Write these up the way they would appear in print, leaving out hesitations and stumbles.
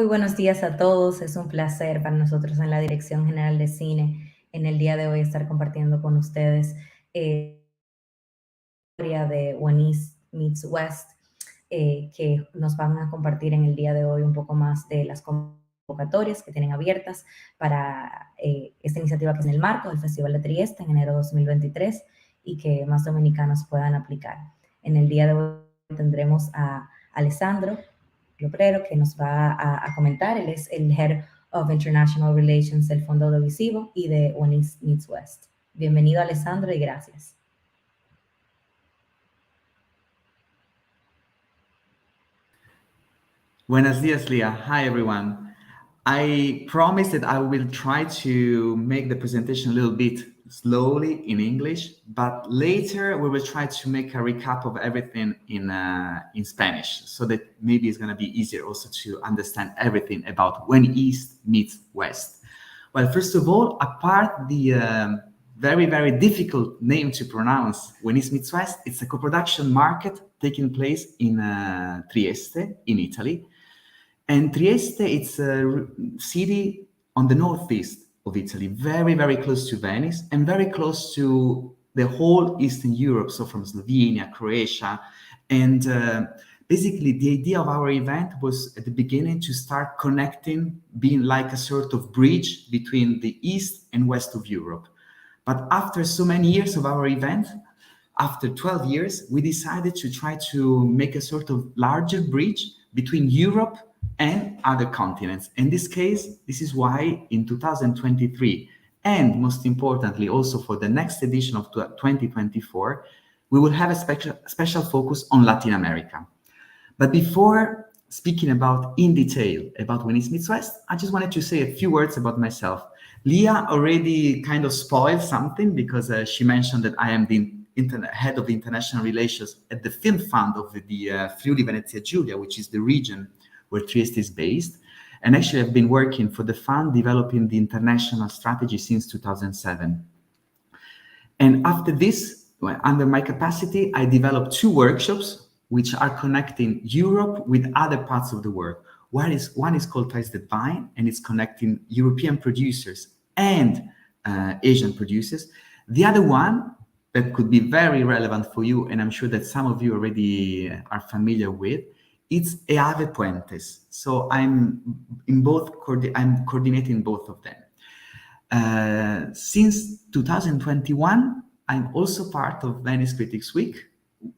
Muy buenos días a todos. Es un placer para nosotros en la Dirección General de Cine en el día de hoy estar compartiendo con ustedes la historia de When East Meets West, que nos van a compartir en el día de hoy un poco más de las convocatorias que tienen abiertas para esta iniciativa que es en el marco del Festival de Trieste en enero de 2023 y que más dominicanos puedan aplicar. En el día de hoy tendremos a Alessandro Loprero, que nos va a comentar. Él es el Head of International Relations del Fondo Audiovisivo y de When East Meets West. Bienvenido, Alessandro, y gracias. Buenos dias, Leah. Hi, everyone. I promise that I will try to make the presentation a little bit slowly in English, but later we will try to make a recap of everything in Spanish, so that maybe it's going to be easier also to understand everything about When East Meets West. Well, first of all, apart the very, very difficult name to pronounce, When East Meets West, it's a co-production market taking place in Trieste, in Italy. And Trieste, it's a city on the northeast of Italy, very, very close to Venice and very close to the whole Eastern Europe, so from Slovenia, Croatia. And basically, the idea of our event was at the beginning to start connecting, being like a sort of bridge between the East and West of Europe. But after so many years of our event, after 12 years, we decided to try to make a sort of larger bridge between Europe and other continents. In this case, this is why in 2023, and most importantly, also for the next edition of 2024, we will have a special focus on Latin America. But before speaking about in detail about When East Meets West, I just wanted to say a few words about myself. Leah already kind of spoiled something because she mentioned that I am the head of international relations at the Film Fund of the Friuli Venezia Giulia, which is the region where Trieste is based. And actually, I've been working for the fund developing the international strategy since 2007. And after this, under my capacity, I developed 2 workshops which are connecting Europe with other parts of the world. One is called Ties That Bind, and it's connecting European producers and Asian producers. The other one that could be very relevant for you, and I'm sure that some of you already are familiar with, it's EAVE Puentes. So I'm coordinating both of them. Since 2021, I'm also part of Venice Critics Week,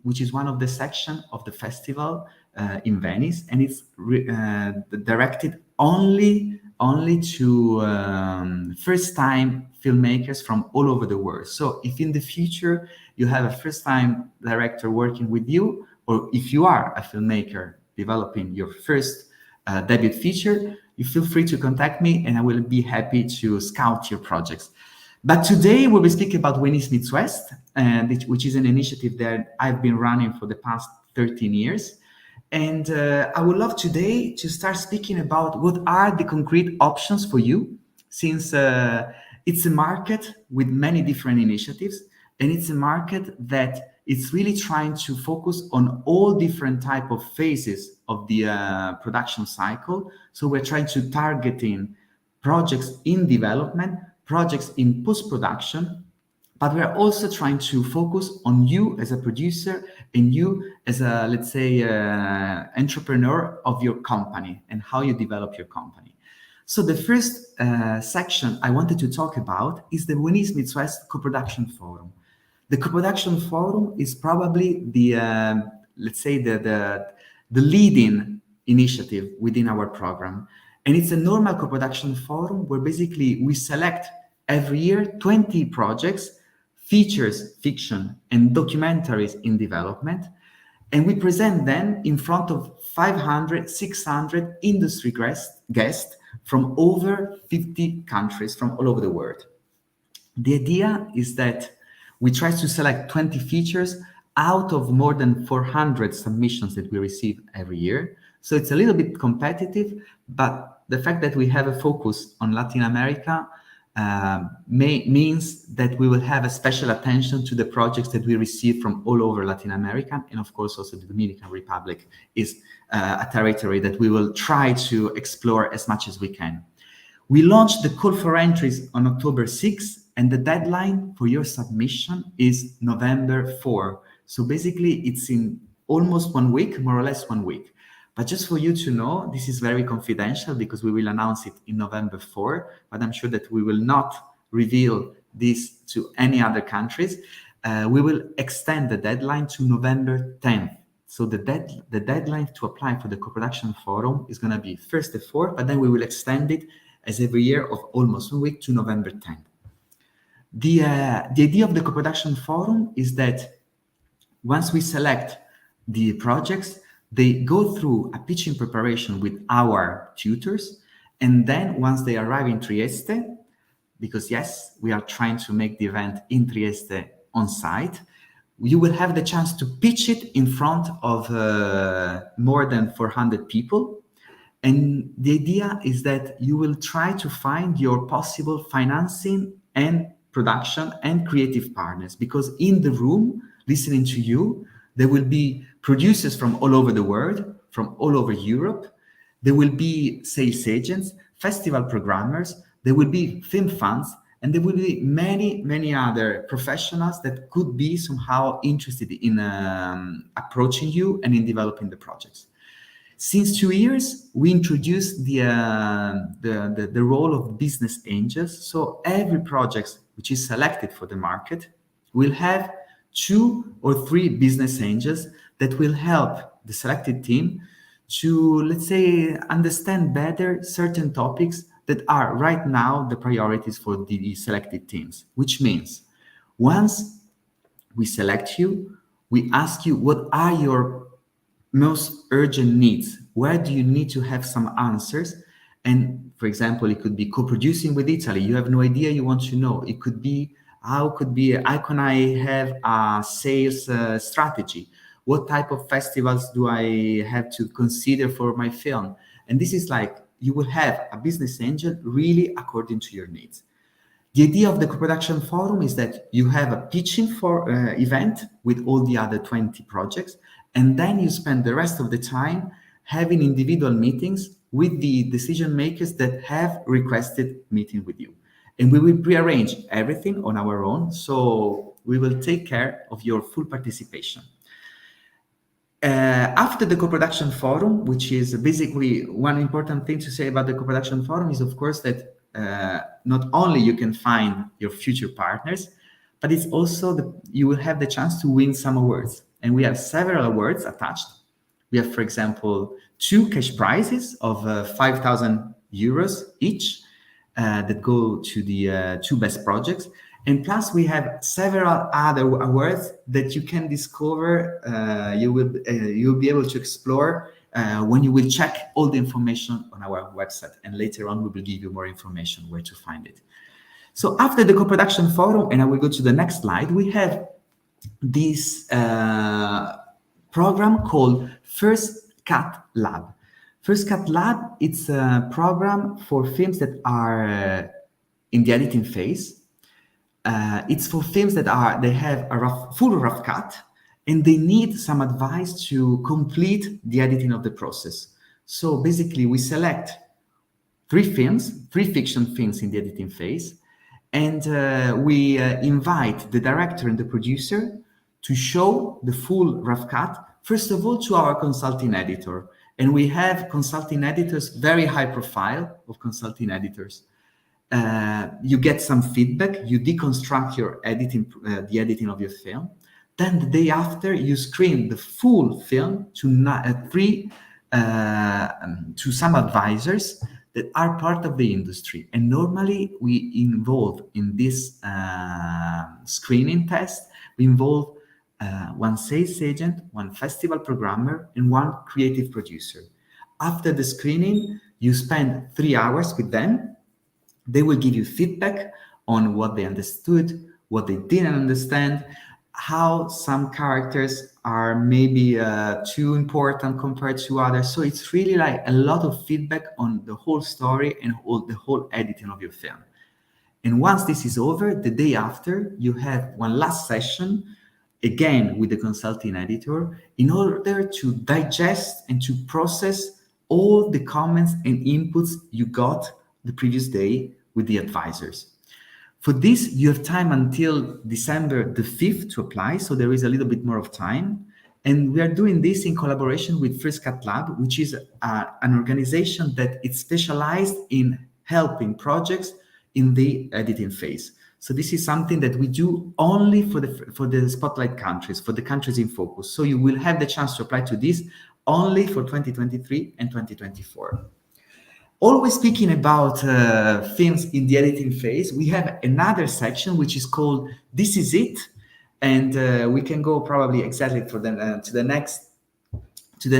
which is one of the sections of the festival in Venice, and it's directed only to first-time filmmakers from all over the world. So if in the future you have a first-time director working with you, or if you are a filmmaker developing your first debut feature, you feel free to contact me and I will be happy to scout your projects. But today we will speak about When East Meets West, which is an initiative that I've been running for the past 13 years. And I would love today to start speaking about what are the concrete options for you, since it's a market with many different initiatives, and it's a market that it's really trying to focus on all different type of phases of the production cycle. So we're trying to targeting projects in development, projects in post-production, but we're also trying to focus on you as a producer and you as a, let's say, entrepreneur of your company and how you develop your company. So the first section I wanted to talk about is the When East Meets West CoProduction Forum. The CoProduction Forum is probably the, let's say, the leading initiative within our program. And it's a normal co-production forum where basically we select every year 20 projects, features, fiction, and documentaries in development. And we present them in front of 500, 600 industry guests from over 50 countries from all over the world. The idea is that we try to select 20 features out of more than 400 submissions that we receive every year. So it's a little bit competitive, but the fact that we have a focus on Latin America means that we will have a special attention to the projects that we receive from all over Latin America. And of course, also the Dominican Republic is a territory that we will try to explore as much as we can. We launched the call for entries on October 6th, and the deadline for your submission is November 4. So basically, it's in almost 1 week, more or less 1 week. But just for you to know, this is very confidential because we will announce it in November 4, but I'm sure that we will not reveal this to any other countries. We will extend the deadline to November 10th. So the deadline to apply for the Co-Production Forum is going to be first the 4th, but then we will extend it as every year of almost 1 week to November 10th. The idea of the Co-Production Forum is that once we select the projects, they go through a pitching preparation with our tutors, and then once they arrive in Trieste, because yes, we are trying to make the event in Trieste on site, you will have the chance to pitch it in front of more than 400 people. And the idea is that you will try to find your possible financing and production and creative partners, because in the room, listening to you, there will be producers from all over the world, from all over Europe. There will be sales agents, festival programmers, there will be film funds, and there will be many, many other professionals that could be somehow interested in approaching you and in developing the projects. Since 2 years, we introduced the role of business angels. So every project which is selected for the market will have 2 or 3 business angels that will help the selected team to, let's say, understand better certain topics that are right now the priorities for the selected teams. Which means once we select you, we ask you, what are your most urgent needs? Where do you need to have some answers? And for example, it could be co-producing with Italy. You have no idea, you want to know. It could be how can I have a sales strategy? What type of festivals do I have to consider for my film? And this is like, you will have a business engine really according to your needs. The idea of the Co-Production Forum is that you have a pitching for event with all the other 20 projects, and then you spend the rest of the time having individual meetings with the decision makers that have requested meeting with you. And we will prearrange everything on our own, so we will take care of your full participation. After the Co-Production Forum, which is basically one important thing to say about the Co-Production Forum is, of course, that not only you can find your future partners, but it's also you will have the chance to win some awards. And we have several awards attached. We have, for example, 2 cash prizes of 5,000 euros each that go to the 2 best projects. And plus, we have several other awards that you can discover. You'll be able to explore when you will check all the information on our website. And later on, we will give you more information where to find it. So after the Co-Production Forum, and I will go to the next slide, we have this program called First Cut Lab. First Cut Lab, it's a program for films that are in the editing phase. It's for films that they have a full rough cut, and they need some advice to complete the editing of the process. So basically, we select 3 fiction films in the editing phase, and we invite the director and the producer to show the full rough cut, first of all, to our consulting editor. And we have consulting editors, very high profile of consulting editors. You get some feedback, you deconstruct your editing, the editing of your film. Then the day after, you screen the full film to some advisors that are part of the industry. And normally we involve in this screening test, we involve 1 sales agent, 1 festival programmer, and 1 creative producer. After the screening, you spend 3 hours with them. They will give you feedback on what they understood, what they didn't understand, how some characters are maybe too important compared to others. So it's really like a lot of feedback on the whole story and the whole editing of your film. And once this is over, the day after, you have one last session, again with the consulting editor, in order to digest and to process all the comments and inputs you got the previous day with the advisors. For this, you have time until December the 5th to apply, so there is a little bit more of time. And we are doing this in collaboration with First Cut Lab, which is an organization that is specialized in helping projects in the editing phase. So this is something that we do only for the spotlight countries, for the countries in focus. So you will have the chance to apply to this only for 2023 and 2024. Always speaking about films in the editing phase, we have another section which is called "This Is It," and we can go probably exactly for to the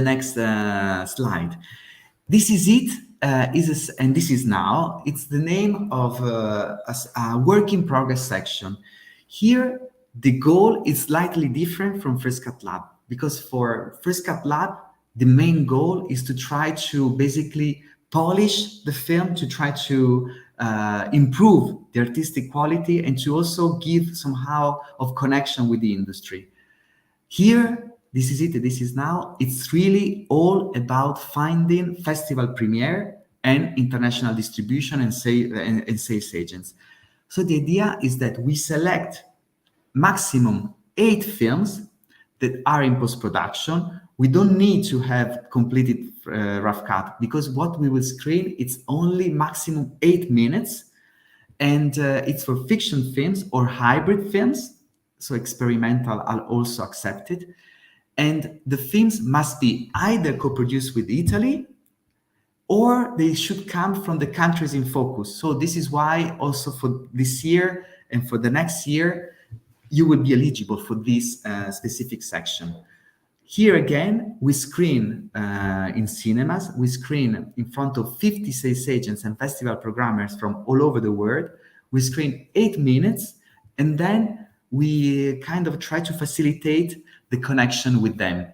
next slide. This is it. And this is now. It's the name of a work in progress section. Here, the goal is slightly different from First Cut Lab, because for First Cut Lab, the main goal is to try to basically polish the film, to try to improve the artistic quality, and to also give somehow of connection with the industry. Here, this is it, this is now. It's really all about finding festival premiere and international distribution and sales agents. So the idea is that we select maximum 8 films that are in post-production. We don't need to have completed rough cut, because what we will screen, it's only maximum 8 minutes, and it's for fiction films or hybrid films, so experimental are also accepted. And the films must be either co-produced with Italy, or they should come from the countries in focus. So this is why also for this year and for the next year, you will be eligible for this specific section. Here again, we screen in cinemas, we screen in front of 50 sales agents and festival programmers from all over the world. We screen 8 minutes, and then we kind of try to facilitate the connection with them.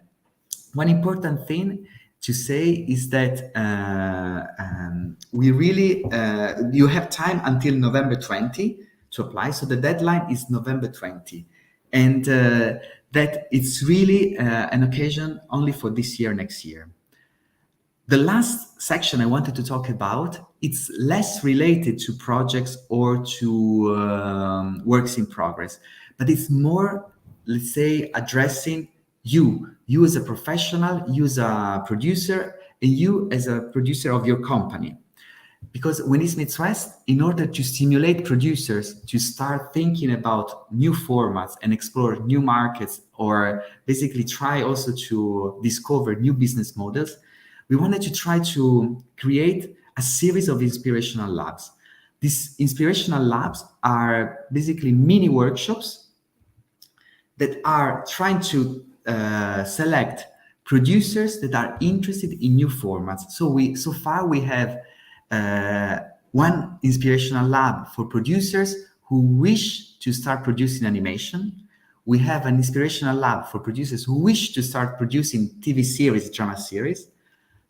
One important thing to say is that we really, you have time until November 20 to apply. So the deadline is November 20. And that it's really an occasion only for this year, next year. The last section I wanted to talk about, it's less related to projects or to works in progress, but it's more, let's say, addressing you as a professional, you as a producer, and you as a producer of your company. Because when Venice Meets West, in order to stimulate producers to start thinking about new formats and explore new markets, or basically try also to discover new business models, we wanted to try to create a series of inspirational labs. These inspirational labs are basically mini workshops that are trying to select producers that are interested in new formats. So far we have one inspirational lab for producers who wish to start producing animation. We have an inspirational lab for producers who wish to start producing TV series, drama series.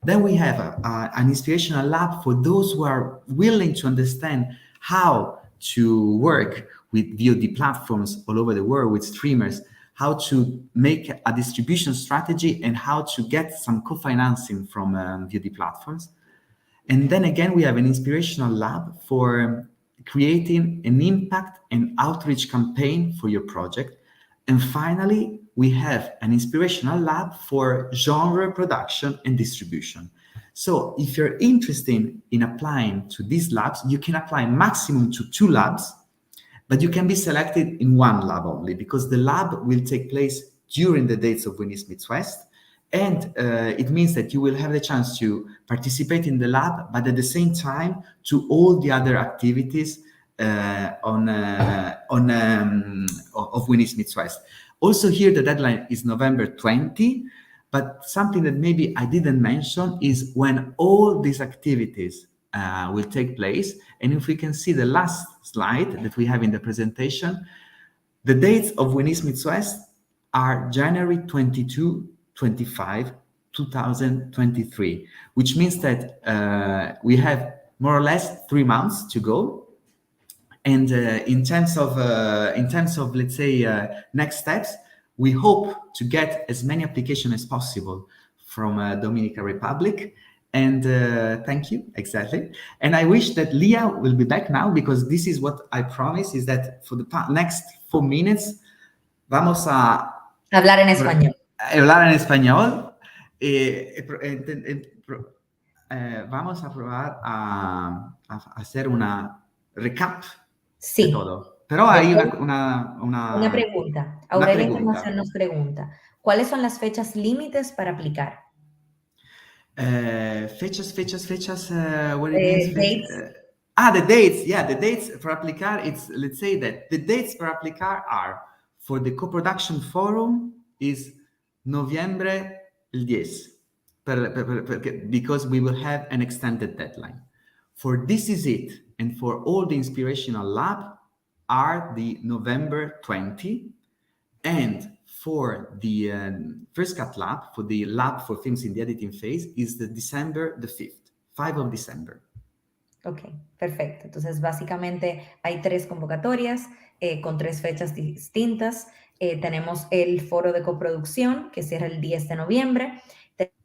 Then we have an inspirational lab for those who are willing to understand how to work with VOD platforms all over the world, with streamers, how to make a distribution strategy, and how to get some co-financing from VOD platforms. And then again, we have an inspirational lab for creating an impact and outreach campaign for your project. And finally, we have an inspirational lab for genre production and distribution. So if you're interested in applying to these labs, you can apply maximum to 2 labs, but you can be selected in 1 lab only, because the lab will take place during the dates of Venice Meets West. And it means that you will have the chance to participate in the lab, but at the same time to all the other activities of Venice Meets West. Also here, the deadline is November 20, but something that maybe I didn't mention is when all these activities will take place. And if we can see the last slide that we have in the presentation, the dates of Venice Meets West are January 22, 25, 2023, which means that we have more or less 3 months to go. And in terms of let's say next steps, we hope to get as many applications as possible from Dominican Republic. And thank you, exactly. And I wish that Leah will be back now, because this is what I promise, is that for the next 4 minutes vamos a Hablar en español. hablar en español. Vamos a probar a hacer una recap de Sí. todo. Pero hay una Una pregunta. una Aurelia pregunta. Encarnación nos pregunta, ¿cuáles son las fechas límites para aplicar? Fechas, what it means? Dates. The dates. Yeah, the dates for aplicar, it's, let's say that the dates for aplicar are, for the CoProduction Forum is noviembre el 10, because we will have an extended deadline. For This Is It and for all the Inspirational Lab are the November 20, and for the First Cut Lab, for the lab for films in the editing phase, is the December the 5th, 5 of December. Ok, perfecto. Entonces, básicamente hay 3 convocatorias con 3 fechas distintas. Tenemos el foro de coproducción, que cierra el 10 de noviembre.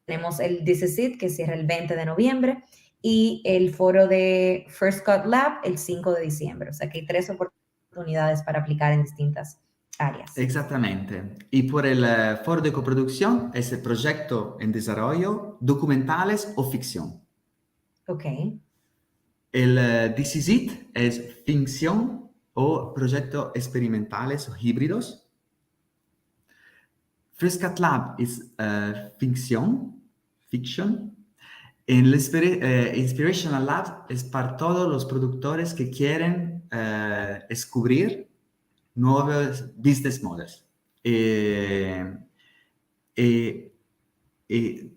Tenemos el This Is It, que cierra el 20 de noviembre. Y el foro de First Cut Lab, el 5 de diciembre. O sea que hay 3 oportunidades para aplicar en distintas áreas. Exactamente. Y por el foro de coproducción es el proyecto en desarrollo, documentales o ficción. Ok. El This Is It es ficción o proyectos experimentales o híbridos. First Cut Lab es ficción. En el Inspirational Labs es para todos los productores que quieren descubrir nuevos business models.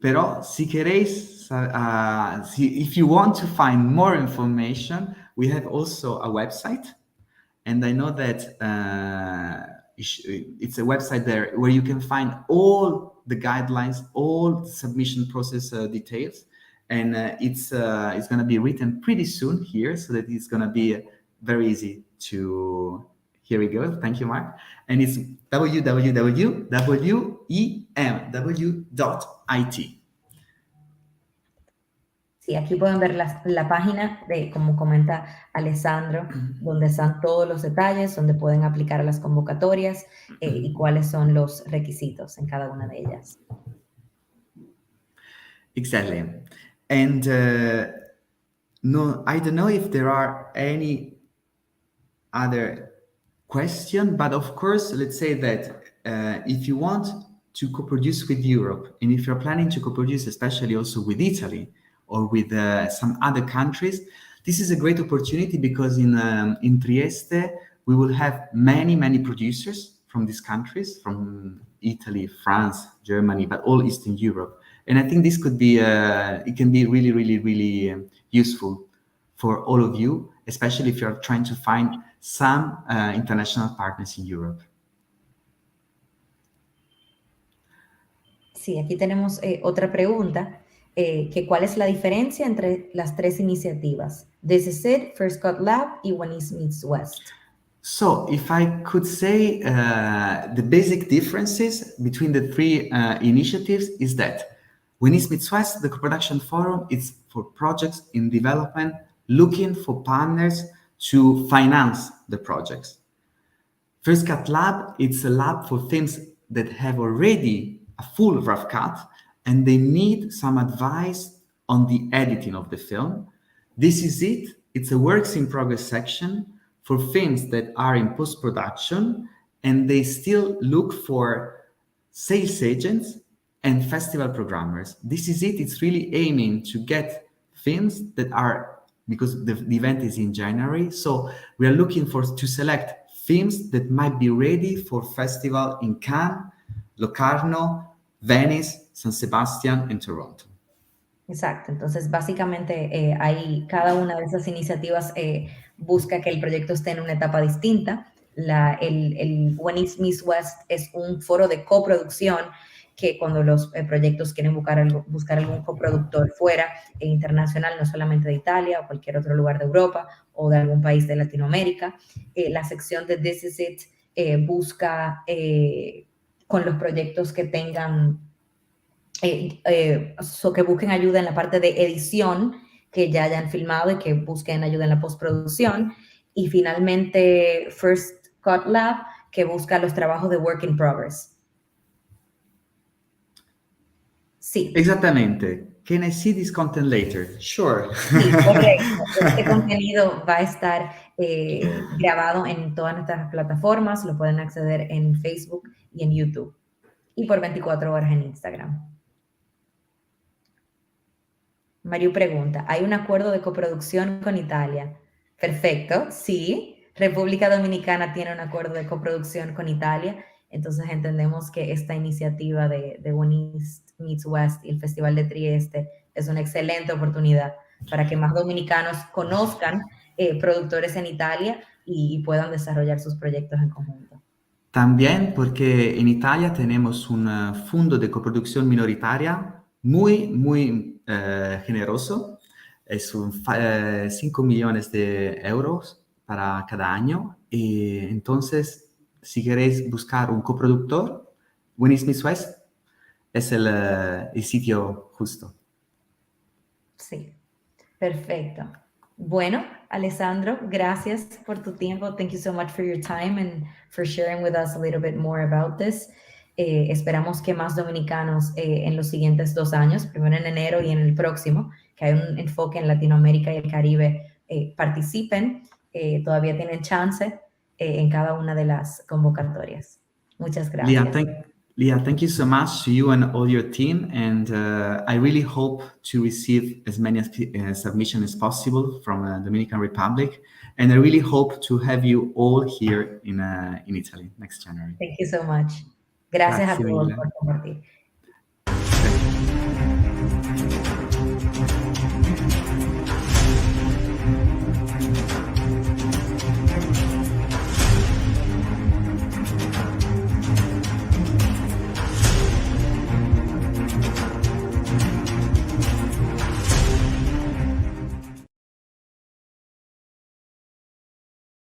Pero si queréis, if you want to find more information, we have also a website, and I know that it's a website there where you can find all the guidelines, all the submission process details, and it's going to be written pretty soon here, so that it's going to be very easy to. Here we go. Thank you, Mark. And it's www.emw.it. Sí, aquí pueden ver la página de, como comenta Alessandro, donde están todos los detalles, donde pueden aplicar a las convocatorias y cuáles son los requisitos en cada una de ellas. Exactly. And no, I don't know if there are any other question, but of course, let's say that if you want to co-produce with Europe, and if you're planning to co-produce, especially also with Italy or with some other countries, this is a great opportunity, because in Trieste we will have many producers from these countries, from Italy, France, Germany, but all Eastern Europe. And I think this could be it can be really useful for all of you, especially if you're trying to find some international partners in Europe. Sí, aquí tenemos otra pregunta, que ¿cuál es la diferencia entre las 3 iniciativas? This Is It, First Cut Lab y When East Meets West. So, if I could say the basic differences between the 3 initiatives is that When East Meets West, the Co-Production Forum, is for projects in development, looking for partners to finance the projects. First Cut Lab, it's a lab for films that have already a full rough cut and they need some advice on the editing of the film. This Is It, it's a works in progress section for films that are in post-production and they still look for sales agents and festival programmers. This Is It, it's really aiming to get films that are, because the event is in January, so we are looking to select films that might be ready for festival in Cannes, Locarno, Venice, San Sebastián and Toronto. Exacto, entonces básicamente cada una de esas iniciativas busca que el proyecto esté en una etapa distinta. El When East Meets West es un foro de coproducción que cuando los proyectos quieren buscar algún coproductor fuera e internacional, no solamente de Italia o cualquier otro lugar de Europa o de algún país de Latinoamérica. La sección de This Is It busca con los proyectos que tengan, que busquen ayuda en la parte de edición, que ya hayan filmado y que busquen ayuda en la postproducción. Y finalmente First Cut Lab, que busca los trabajos de work in progress. Sí. Exactamente. Can I see this content later? Sure. Sí, correcto. Este contenido va a estar grabado en todas nuestras plataformas. Lo pueden acceder en Facebook y en YouTube. Y por 24 horas en Instagram. Mario pregunta, ¿hay un acuerdo de coproducción con Italia? Perfecto, sí. República Dominicana tiene un acuerdo de coproducción con Italia. Entonces entendemos que esta iniciativa de One East Meets West y el Festival de Trieste es una excelente oportunidad para que más dominicanos conozcan productores en Italia y puedan desarrollar sus proyectos en conjunto. También porque en Italia tenemos un fondo de coproducción minoritaria muy generoso. Es 5 millones de euros para cada año. Y entonces, si queréis buscar un coproductor, Venice Miss West es el sitio justo. Sí, perfecto. Bueno, Alessandro, gracias por tu tiempo. Thank you so much for your time and for sharing with us a little bit more about this. Esperamos que más dominicanos en los siguientes 2 años, primero en enero y en el próximo, que hay un enfoque en Latinoamérica y el Caribe, participen. Todavía tienen chance en cada una de las convocatorias. Muchas gracias. Leah, thank you so much to you and all your team. And I really hope to receive as many submissions as possible from the Dominican Republic. And I really hope to have you all here in Italy next January. Thank you so much. Gracias a todos por compartir.